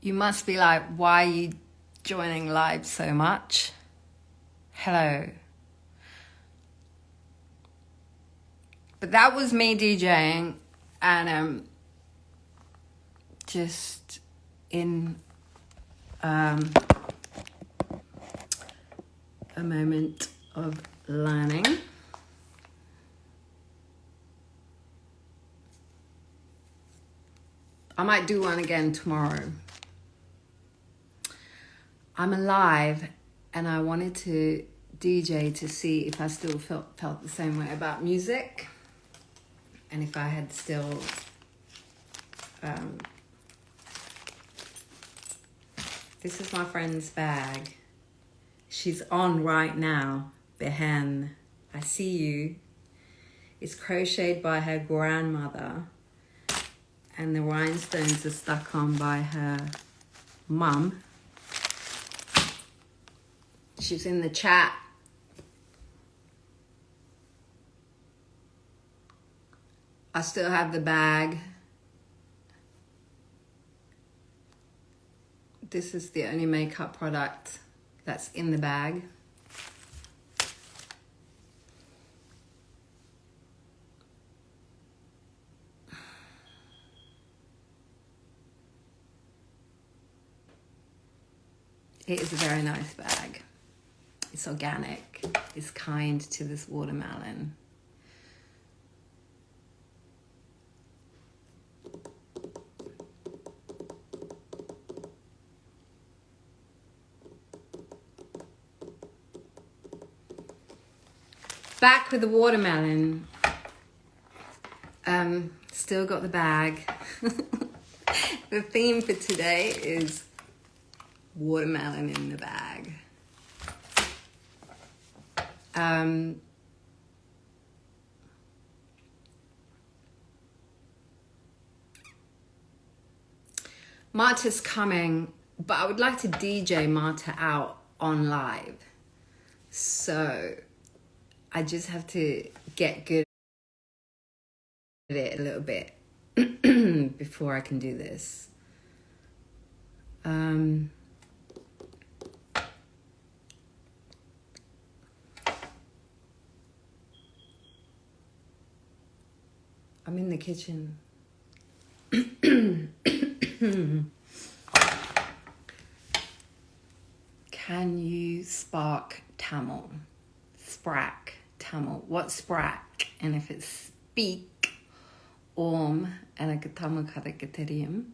You must be like, why are you joining live so much? Hello. But that was me DJing, and just in a moment of learning. I might do one again tomorrow. I'm alive, and I wanted to DJ to see if I still felt the same way about music, and if I had still this is my friend's bag. She's on right now. Behen, I see you. It's crocheted by her grandmother, and the rhinestones are stuck on by her mum. She's in the chat. I still have the bag. This is the only makeup product that's in the bag. It is a very nice bag. It's organic. It's kind to this watermelon. Back with the watermelon. Still got the bag. The theme for today is watermelon in the bag. Marta's coming, but I would like to DJ Marta out on live. So I just have to get good at it a little bit before I can do this. I'm in the kitchen. Can you spark Tamil? Sprack Tamil. What's sprack? And if it's speak, and a Tamil Kadakaterium.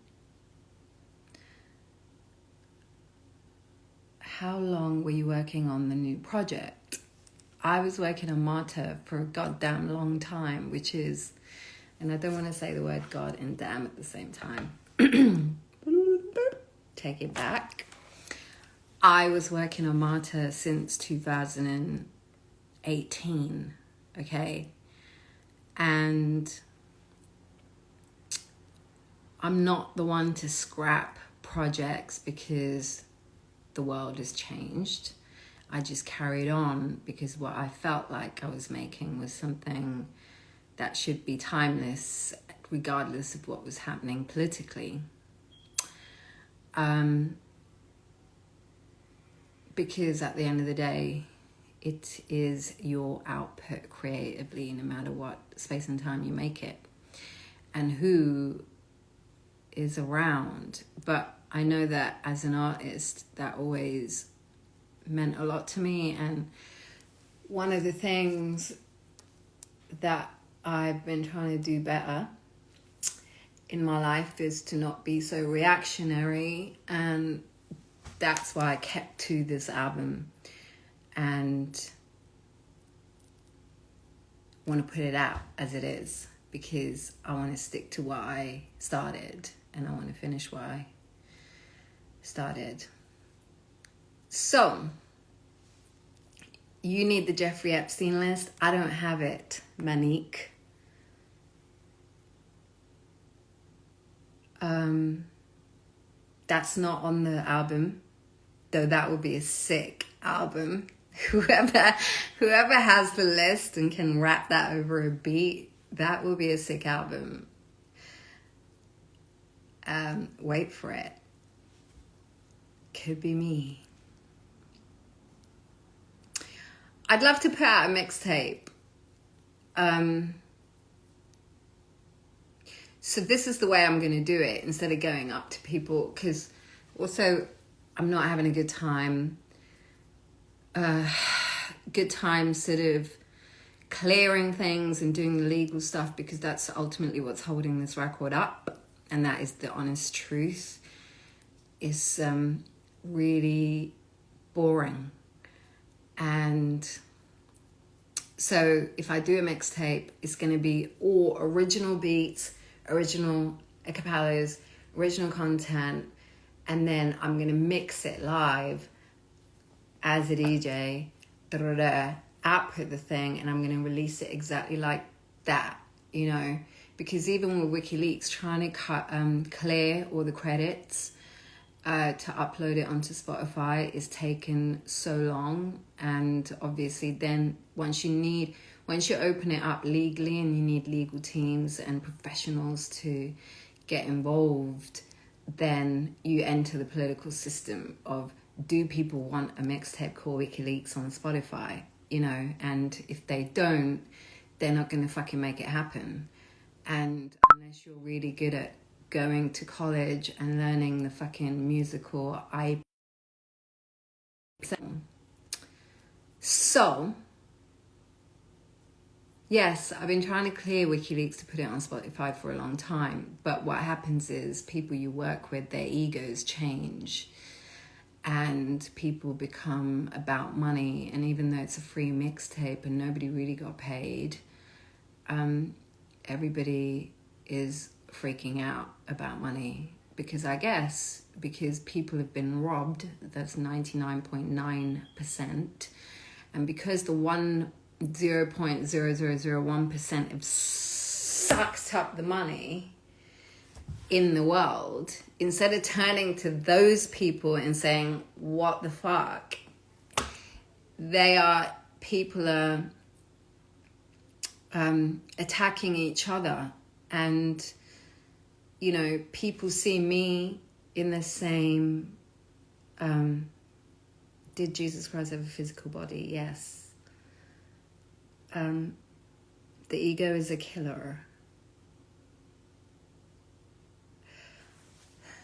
How long were you working on the new project? I was working on Marta for a goddamn long time, which is, and I don't want to say the word God and damn at the same time. Take it back. I was working on Marta since 2018, okay? And I'm not the one to scrap projects because the world has changed. I just carried on because what I felt like I was making was something that should be timeless, regardless of what was happening politically. Because at the end of the day, it is your output creatively, no matter what space and time you make it, and who is around. But I know that as an artist, that always meant a lot to me. And one of the things that I've been trying to do better in my life is to not be so reactionary, and that's why I kept to this album and want to put it out as it is, because I want to stick to what I started and I want to finish what I started. So, you need the Jeffrey Epstein list. I don't have it, Manique. That's not on the album, though that would be a sick album. Whoever has the list and can rap that over a beat, that will be a sick album. Wait for it. Could be me. I'd love to put out a mixtape. So this is the way I'm going to do it instead of going up to people, because also I'm not having a good time. Sort of clearing things and doing the legal stuff, because that's ultimately what's holding this record up, and that is the honest truth. It's really boring. And so if I do a mixtape, it's going to be all original beats, original acapellas, original content, and then I'm going to mix it live as a DJ, output the thing, and I'm going to release it exactly like that, you know, because even with WikiLeaks trying to clear all the credits to upload it onto Spotify is taken so long. And obviously then once you open it up legally, and you need legal teams and professionals to get involved, then you enter the political system of, do people want a mixtape called WikiLeaks on Spotify, you know? And if they don't, they're not going to fucking make it happen. And unless you're really good at going to college and learning the fucking musical So, yes, I've been trying to clear WikiLeaks to put it on Spotify for a long time. But what happens is people you work with, their egos change. And people become about money. And even though it's a free mixtape and nobody really got paid, everybody is freaking out about money. Because because people have been robbed, that's 99.9%. And because the 0.0001% have sucked up the money in the world, instead of turning to those people and saying, what the fuck, people are attacking each other. And, you know, people see me in the same, did Jesus Christ have a physical body? Yes. The ego is a killer.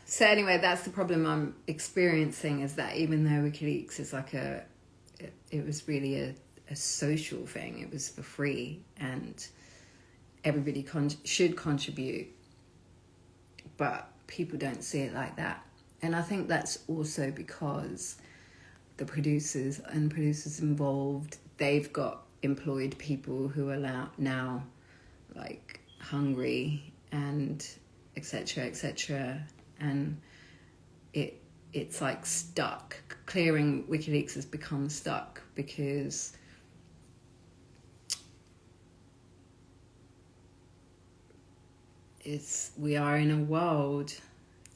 So anyway, that's the problem I'm experiencing, is that even though WikiLeaks is like it was really a social thing, it was for free and everybody should contribute, but people don't see it like that. And I think that's also because the producers involved, they've got employed people who are now like hungry and etc. And it's like stuck. Clearing WikiLeaks has become stuck because we are in a world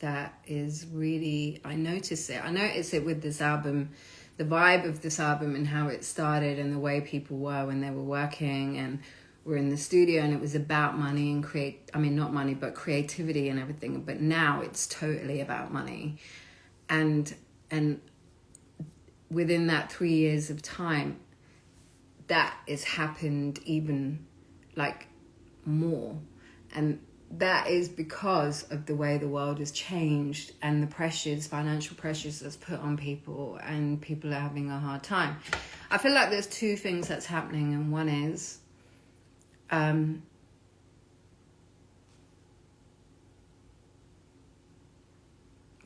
that is really, I notice it with this album, the vibe of this album and how it started and the way people were when they were working and were in the studio, and it was about money and not money, but creativity and everything. But now it's totally about money. And within that 3 years of time, that has happened even like more. And that is because of the way the world has changed and the financial pressures that's put on people, and people are having a hard time. I feel like there's two things that's happening, and one is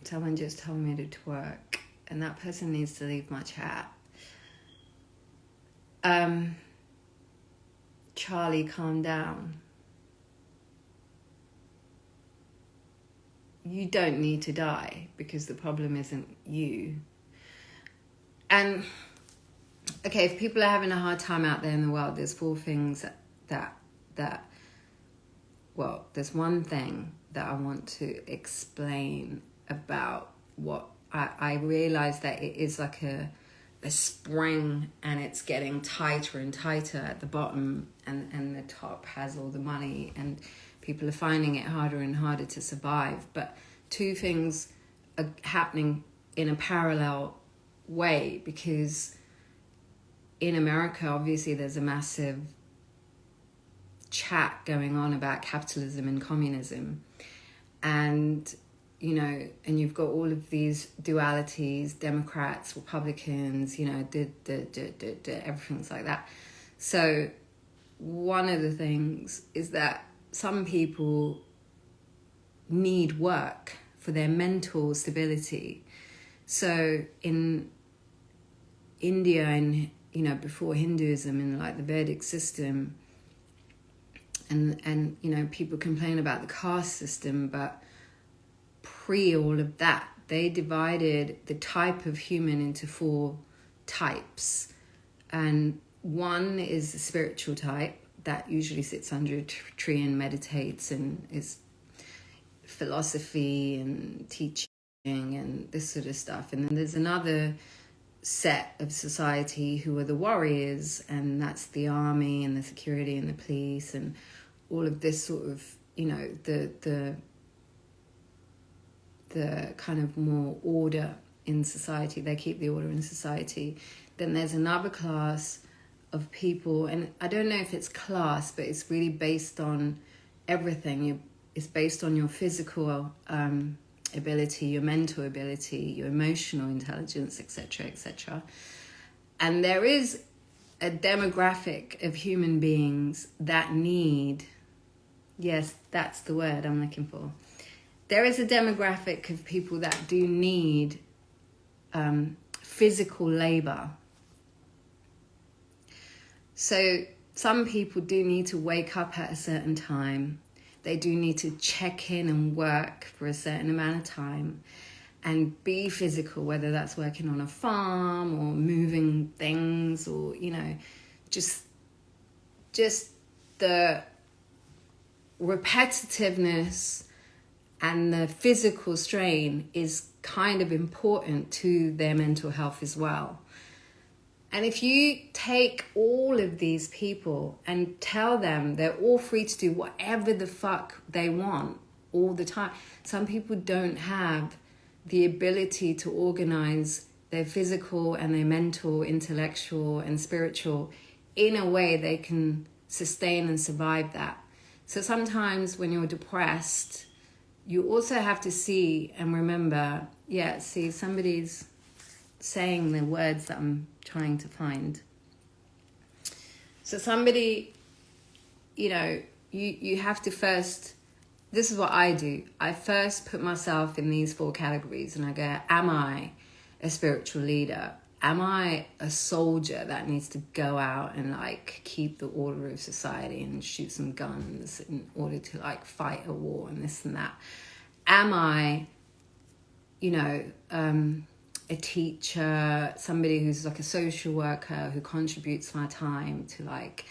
someone just told me to twerk, and that person needs to leave my chat. Charlie, calm down. You don't need to die, because the problem isn't you. And okay, if people are having a hard time out there in the world, there's four things there's one thing that I want to explain about what I realize that it is like a spring, and it's getting tighter and tighter at the bottom, and the top has all the money, and people are finding it harder and harder to survive. But two things are happening in a parallel way, because in America, obviously, there's a massive chat going on about capitalism and communism. And, you know, and you've got all of these dualities, Democrats, Republicans, you know, everything's like that. So one of the things is that some people need work for their mental stability. So in India, and you know, before Hinduism, in like the Vedic system, and you know, people complain about the caste system, but pre all of that, they divided the type of human into 4 types. And one is the spiritual type that usually sits under a tree and meditates and is philosophy and teaching and this sort of stuff. And then there's another set of society who are the warriors, and that's the army and the security and the police and all of this sort of, you know, the kind of more order in society. They keep the order in society. Then there's another class of people, and I don't know if it's class, but it's really based on everything. It's based on your physical ability, your mental ability, your emotional intelligence, etc., etc. And there is a demographic of human beings that need, yes, that's the word I'm looking for. There is a demographic of people that do need physical labor. So some people do need to wake up at a certain time. They do need to check in and work for a certain amount of time and be physical, whether that's working on a farm or moving things, or, you know, just the repetitiveness and the physical strain is kind of important to their mental health as well. And if you take all of these people and tell them they're all free to do whatever the fuck they want all the time, some people don't have the ability to organize their physical and their mental, intellectual and spiritual in a way they can sustain and survive that. So sometimes when you're depressed, you also have to see and remember, somebody's saying the words that I'm trying to find. So somebody, you know, you have to first, this is what I do. I first put myself in these 4 categories and I go, am I a spiritual leader? Am I a soldier that needs to go out and like keep the order of society and shoot some guns in order to like fight a war and this and that? Am I, you know, a teacher, somebody who's like a social worker who contributes my time to like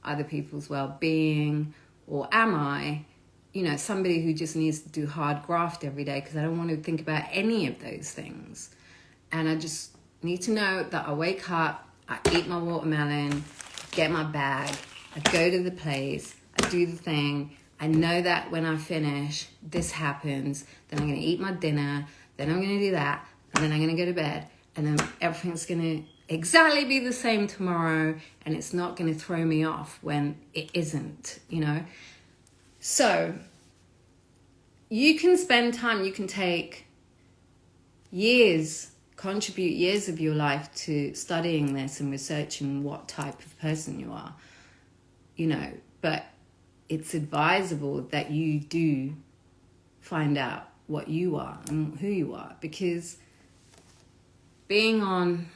other people's well-being? Or am I, you know, somebody who just needs to do hard graft every day because I don't want to think about any of those things? And I just need to know that I wake up, I eat my watermelon, get my bag, I go to the place, I do the thing. I know that when I finish, this happens, then I'm going to eat my dinner, then I'm going to do that, and then I'm going to go to bed, and then everything's going to exactly be the same tomorrow, and it's not going to throw me off when it isn't, you know? So you can spend time, you can take years, contribute years of your life to studying this and researching what type of person you are, you know, but it's advisable that you do find out what you are and who you are, because being a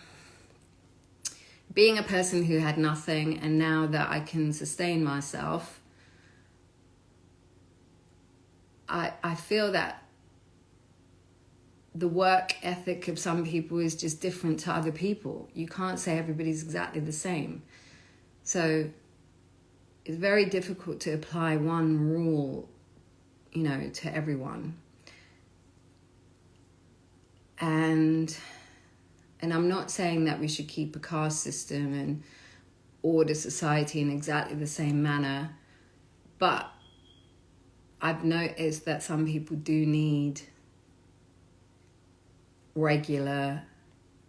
person who had nothing, and now that I can sustain myself, I feel that the work ethic of some people is just different to other people. You can't say everybody's exactly the same. So it's very difficult to apply one rule, you know, to everyone. And I'm not saying that we should keep a caste system and order society in exactly the same manner, but I've noticed that some people do need regular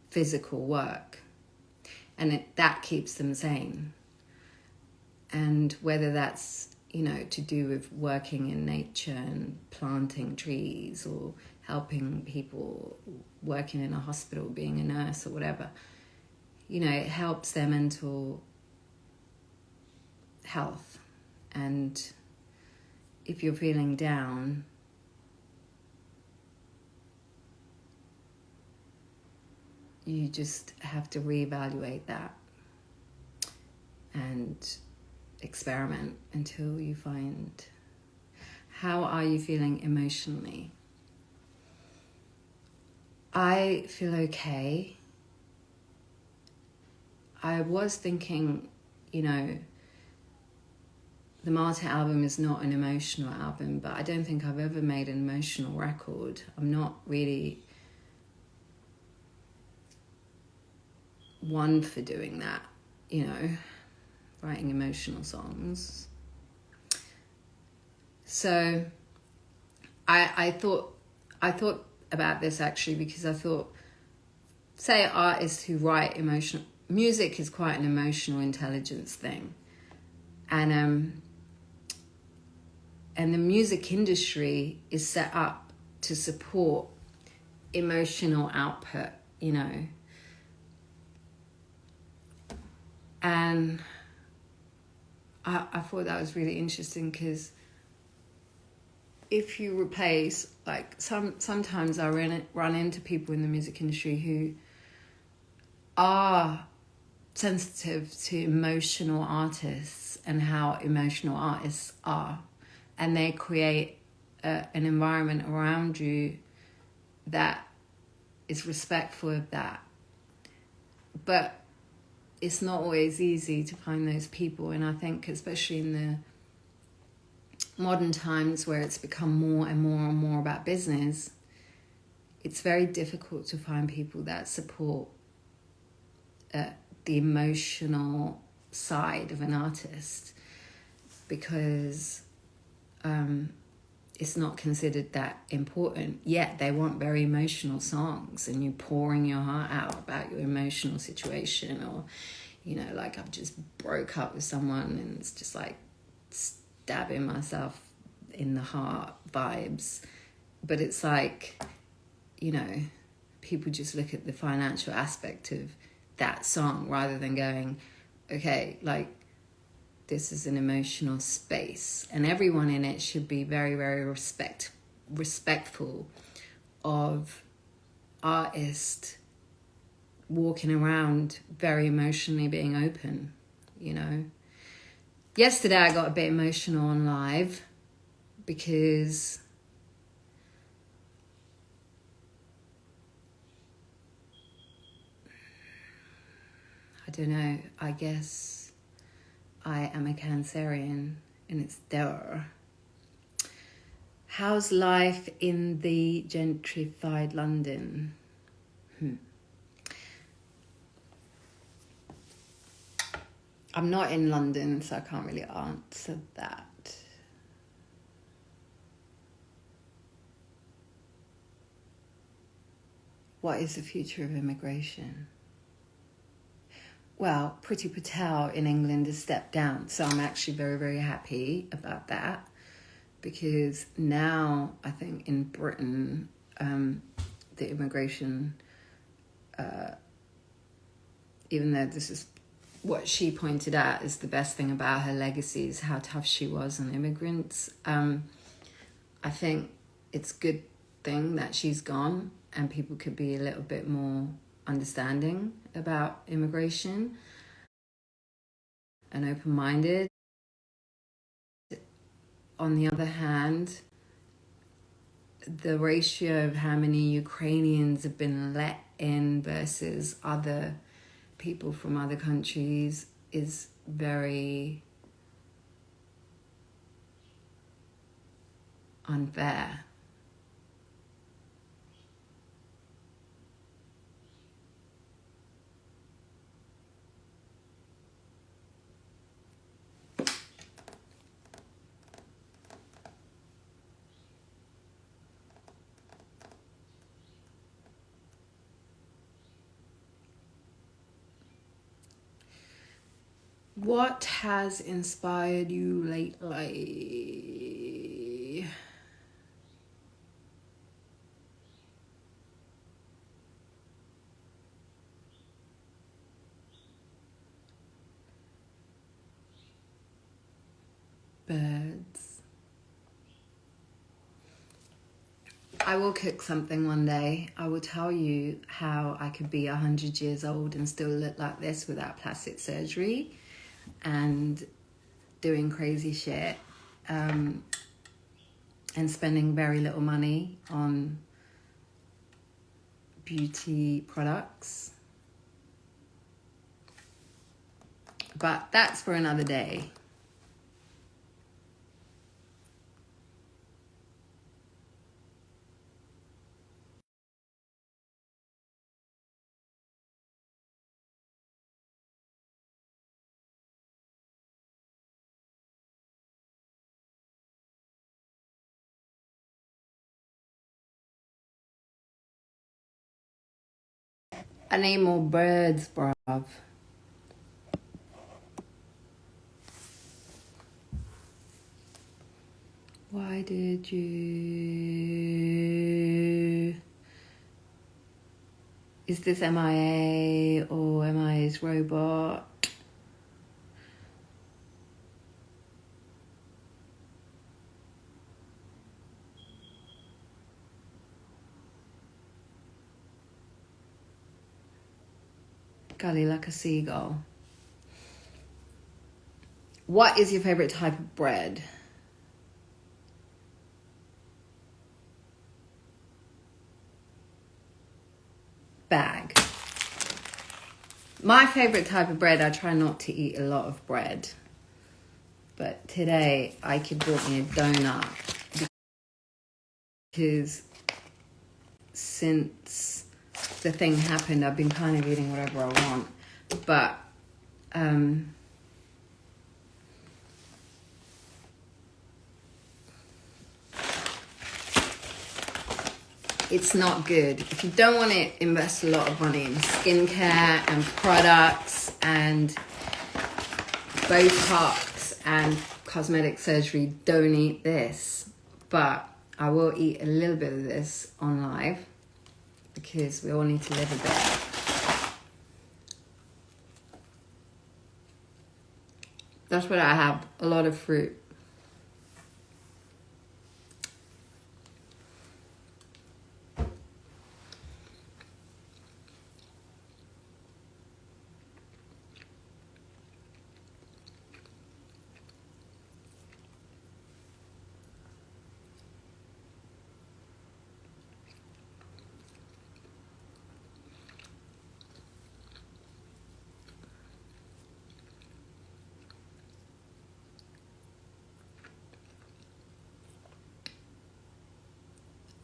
physical work, and that keeps them sane. And whether that's, you know, to do with working in nature and planting trees, or helping people, working in a hospital, being a nurse or whatever, you know, it helps their mental health. And if you're feeling down, you just have to reevaluate that and experiment until you find, how are you feeling emotionally? I feel okay. I was thinking, you know, the M.I.A album is not an emotional album, but I don't think I've ever made an emotional record. I'm not really one for doing that, you know, writing emotional songs. So I thought about this actually, because I thought, say artists who write emotional music is quite an emotional intelligence thing, and the music industry is set up to support emotional output, you know. And I thought that was really interesting, because if you replace, like, sometimes I run into people in the music industry who are sensitive to emotional artists and how emotional artists are, and they create an environment around you that is respectful of that. But it's not always easy to find those people, and I think especially in the modern times where it's become more and more and more about business, it's very difficult to find people that support the emotional side of an artist, because it's not considered that important. Yet they want very emotional songs, and you pouring your heart out about your emotional situation, or, you know, like, I've just broke up with someone and it's just like stabbing myself in the heart vibes. But it's like, you know, people just look at the financial aspect of that song rather than going, okay, like, this is an emotional space, and everyone in it should be very, very respectful of artists walking around very emotionally being open, you know. Yesterday I got a bit emotional on live because I don't know, I guess I am a Cancerian, and it's there. How's life in the gentrified London? I'm not in London, so I can't really answer that. What is the future of immigration? Well, Priti Patel in England has stepped down, so I'm actually very, very happy about that, because now I think in Britain, the immigration, even though this is what she pointed out is the best thing about her legacy, is how tough she was on immigrants. I think it's a good thing that she's gone, and people could be a little bit more understanding about immigration and open-minded. On the other hand, the ratio of how many Ukrainians have been let in versus other people from other countries is very unfair. What has inspired you lately? Birds. I will cook something one day. I will tell you how I could be 100 years old and still look like this without plastic surgery and doing crazy shit, and spending very little money on beauty products. But that's for another day. I need more birds, bruv. Why did you... Is this M.I.A. or M.I.A.'s robot? Gully like a seagull. What is your favorite type of bread? Bag. My favorite type of bread, I try not to eat a lot of bread. But today, I bought me a donut. Because since the thing happened, I've been kind of eating whatever I want. But, it's not good. If you don't want to invest a lot of money in skincare and products and Botox and cosmetic surgery, don't eat this. But I will eat a little bit of this on live because we all need to live a bit. That's what I have, a lot of fruit.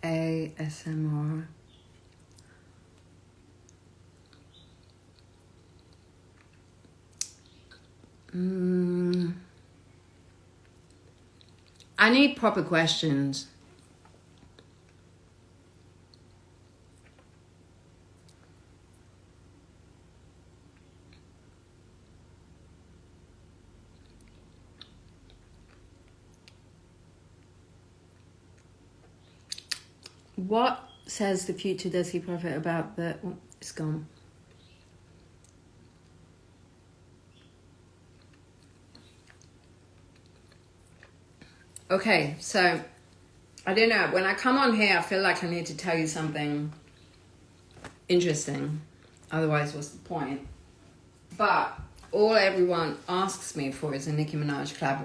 ASMR. I need proper questions. What says the future does he profit about the... Oh, it's gone. Okay, so I don't know. When I come on here, I feel like I need to tell you something interesting. Otherwise, what's the point? But all everyone asks me for is a Nicki Minaj collab